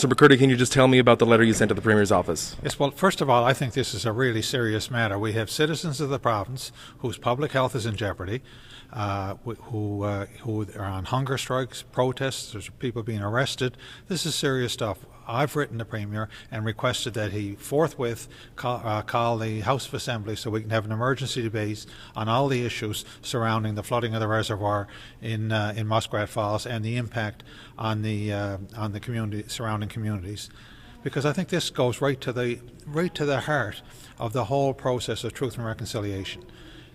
Mr. McCurdy, can you just tell me about the letter you sent to the Premier's office? Yes, well, first of all, I think this is a really serious matter. We have citizens of the province whose public health is in jeopardy, who are on hunger strikes, protests, there's people being arrested. This is serious stuff. I've written the Premier and requested that he forthwith call the House of Assembly so we can have an emergency debate on all the issues surrounding the flooding of the reservoir in Muskrat Falls and the impact on the community, surrounding communities, because I think this goes right to the heart of the whole process of truth and reconciliation.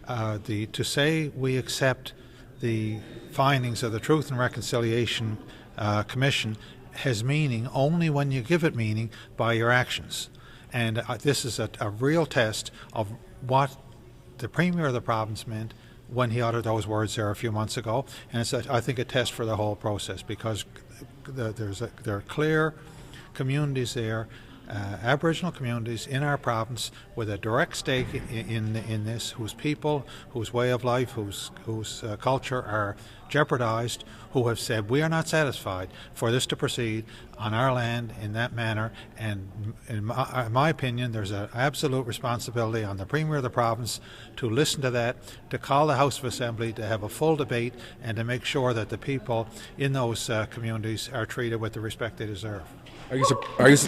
To say we accept the findings of the Truth and Reconciliation Commission has meaning only when you give it meaning by your actions. And this is a real test of what the Premier of the province meant when he uttered those words there a few months ago. And it's, I think, a test for the whole process, because there are clear communities there, Aboriginal communities in our province with a direct stake in this, whose people, whose way of life, whose culture are jeopardized, who have said we are not satisfied for this to proceed on our land in that manner. And in my opinion, there's an absolute responsibility on the Premier of the province to listen to that, to call the House of Assembly, to have a full debate, and to make sure that the people in those communities are treated with the respect they deserve. Are you surprised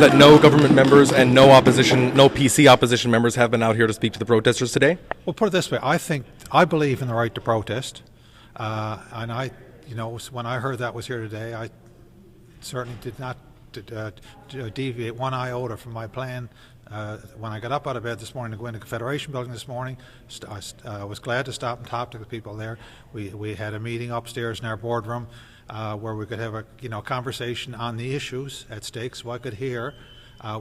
that no government members and no PC opposition members have been out here to speak to the protesters today? Well, put it this way: I believe in the right to protest, and when I heard that was here today, I certainly did not deviate one iota from my plan. When I got up out of bed this morning to go into the Confederation building this morning, I was glad to stop and talk to the people there. We had a meeting upstairs in our boardroom where we could have a conversation on the issues at stake, so I could hear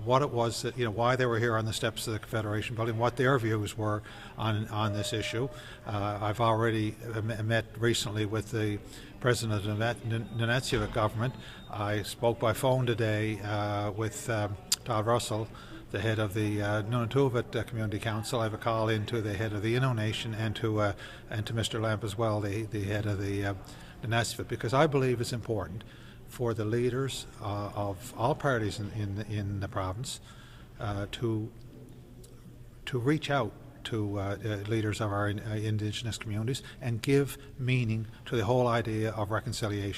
what it was that, why they were here on the steps of the Confederation building, what their views were on this issue. I've already met recently with the President of the Nunavut government. I spoke by phone today with Todd Russell, the head of the Nunavut Community Council. I have a call in to the head of the Innu Nation and to Mr. Lamp as well, the head of the Nunavut, because I believe it's important for the leaders of all parties in the province to reach out to leaders of our Indigenous communities and give meaning to the whole idea of reconciliation.